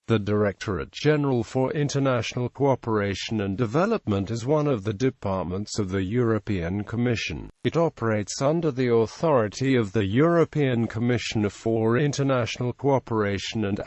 The Directorate-General for International Cooperation and Development is one of the departments of the European Commission. It operates under the authority of the European Commission for International Cooperation and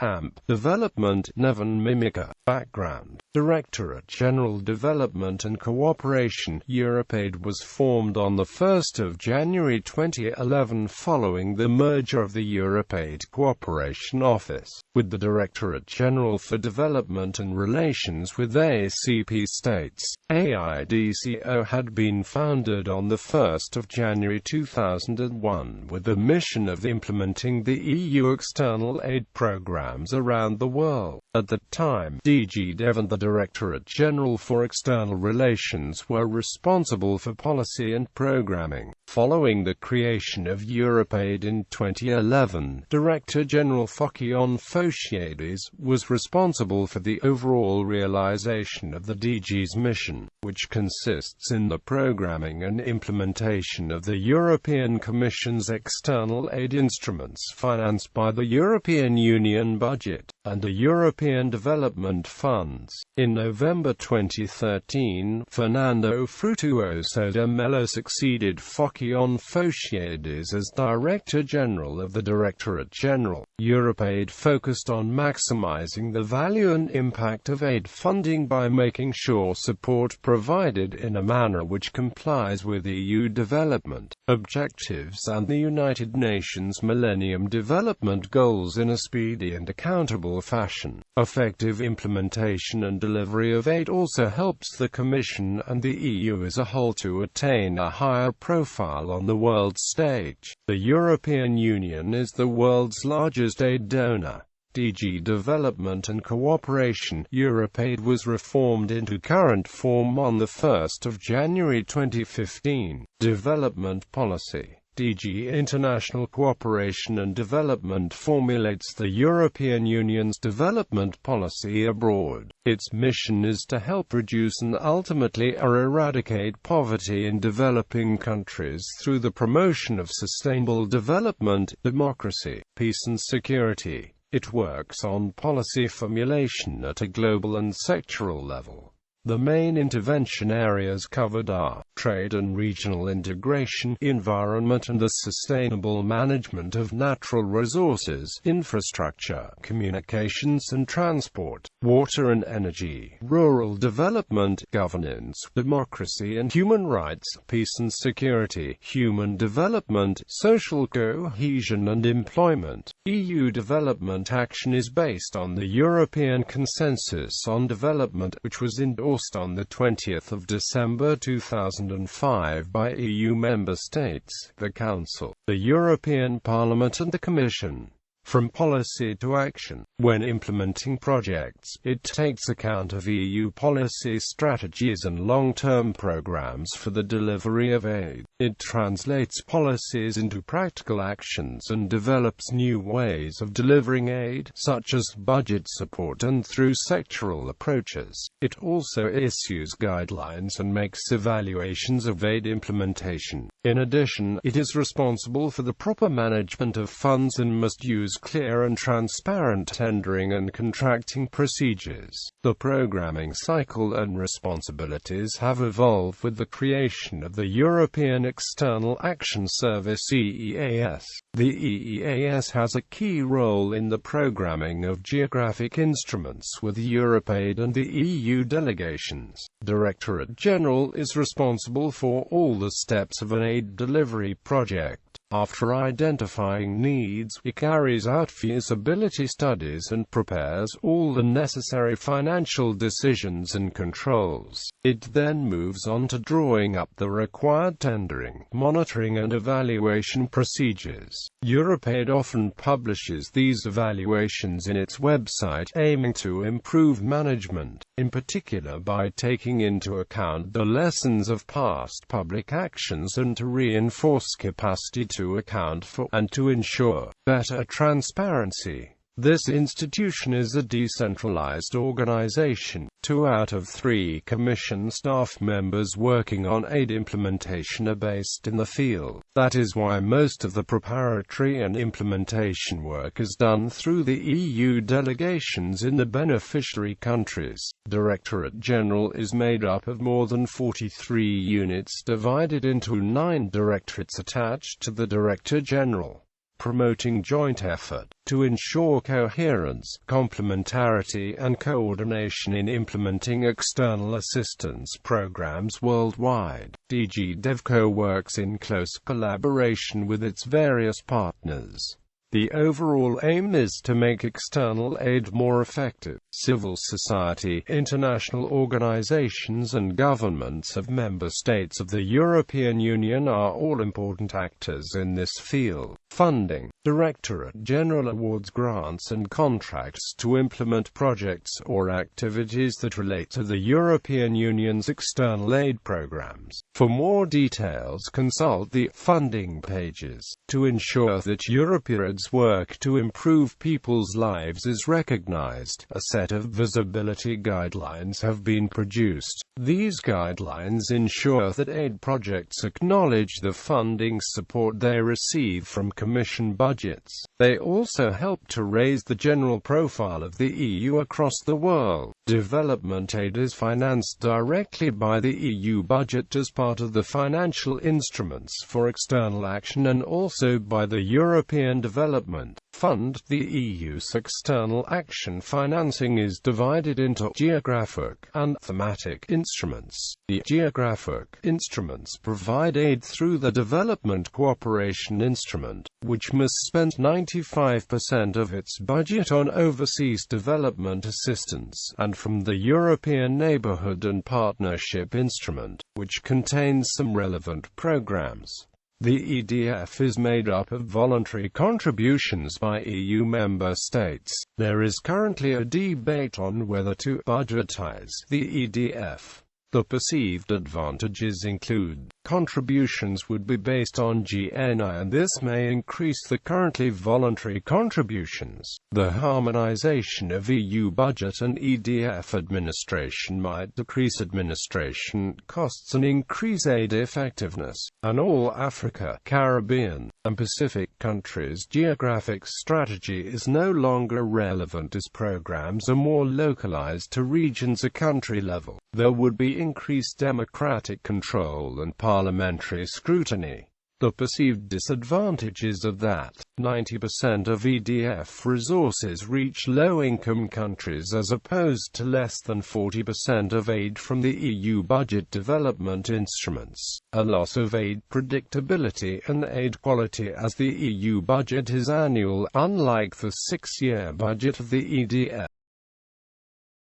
Development. Neven Mimica. Background: Directorate-General Development and Cooperation Europe-Aid was formed on 1 January 2011 following the merger of the Europe-Aid Cooperation Office with the Directorate-General for Development and Relations with ACP States. AIDCO had been founded on 1 January 2001 with the mission of implementing the EU external aid programs around the world. At the time, DG Dev and the Directorate-General for External Relations were responsible for policy and programming. Following the creation of Europe-Aid in 2011, Director-General Fokion Foshiades was responsible for the overall realization of the DG's mission, which consists in the programming and implementation of the European Commission's external aid instruments financed by the European Union budget and the European Development Funds. In November 2013, Fernando Frutuoso de Mello succeeded Fokion Foshiades as Director-General of the Directorate-General. Europe-Aid focused on maximizing the value and impact of aid funding by making sure support provided in a manner which complies with EU development objectives and the United Nations Millennium Development Goals in a speedy and accountable fashion. Effective implementation and delivery of aid also helps the Commission and the EU as a whole to attain a higher profile on the world stage. The European Union is the world's largest aid donor. DG Development and Cooperation Europe-Aid was reformed into current form on 1 January 2015. Development Policy. DG International Cooperation and Development formulates the European Union's development policy abroad. Its mission is to help reduce and ultimately eradicate poverty in developing countries through the promotion of sustainable development, democracy, peace and security. It works on policy formulation at a global and sectoral level. The main intervention areas covered are trade and regional integration, environment and the sustainable management of natural resources, infrastructure, communications and transport, water and energy, rural development, governance, democracy and human rights, peace and security, human development, social cohesion and employment. EU development action is based on the European Consensus on Development, which was endorsed on 20 December 2005 by EU member states, the Council, the European Parliament and the Commission. From policy to action. When implementing projects, it takes account of EU policy strategies and long-term programs for the delivery of aid. It translates policies into practical actions and develops new ways of delivering aid, such as budget support and through sectoral approaches. It also issues guidelines and makes evaluations of aid implementation. In addition, it is responsible for the proper management of funds and must use clear and transparent tendering and contracting procedures. The programming cycle and responsibilities have evolved with the creation of the European External Action Service (EEAS). The EEAS has a key role in the programming of geographic instruments with Europe-Aid and the EU delegations. Directorate-General is responsible for all the steps of an aid delivery project. After identifying needs, it carries out feasibility studies and prepares all the necessary financial decisions and controls. It then moves on to drawing up the required tendering, monitoring and evaluation procedures. Europe-Aid often publishes these evaluations in its website, aiming to improve management, in particular by taking into account the lessons of past public actions and to reinforce capacity to account for and to ensure better transparency. This institution is a decentralized organization. 2 out of 3 Commission staff members working on aid implementation are based in the field. That is why most of the preparatory and implementation work is done through the EU delegations in the beneficiary countries. Directorate-General is made up of more than 43 units divided into 9 directorates attached to the Director-General, promoting joint effort to ensure coherence, complementarity and coordination in implementing external assistance programs worldwide. DG DevCo works in close collaboration with its various partners. The overall aim is to make external aid more effective. Civil society, international organizations and governments of member states of the European Union are all important actors in this field. Funding. Directorate-General awards grants and contracts to implement projects or activities that relate to the European Union's external aid programs. For more details, consult the funding pages. To ensure that Europeaid's work to improve people's lives is recognized, a set of visibility guidelines have been produced. These guidelines ensure that aid projects acknowledge the funding support they receive from Commission budgets. They also help to raise the general profile of the EU across the world. Development aid is financed directly by the EU budget as part of the financial instruments for external action and also by the European Development Fund. The EU's external action financing is divided into geographic and thematic instruments. The geographic instruments provide aid through the Development Cooperation Instrument, which must spend 95% of its budget on overseas development assistance, and from the European Neighbourhood and Partnership Instrument, which contains some relevant programs. The EDF is made up of voluntary contributions by EU member states. There is currently a debate on whether to budgetize the EDF. The perceived advantages include contributions would be based on GNI, and this may increase the currently voluntary contributions. The harmonization of EU budget and EDF administration might decrease administration costs and increase aid effectiveness. And all Africa, Caribbean, and Pacific countries' geographic strategy is no longer relevant as programs are more localized to regions at country level. There would be increased democratic control and parliamentary scrutiny. The perceived disadvantages of that, 90% of EDF resources reach low-income countries as opposed to less than 40% of aid from the EU budget development instruments, a loss of aid predictability and aid quality as the EU budget is annual, unlike the 6-year budget of the EDF.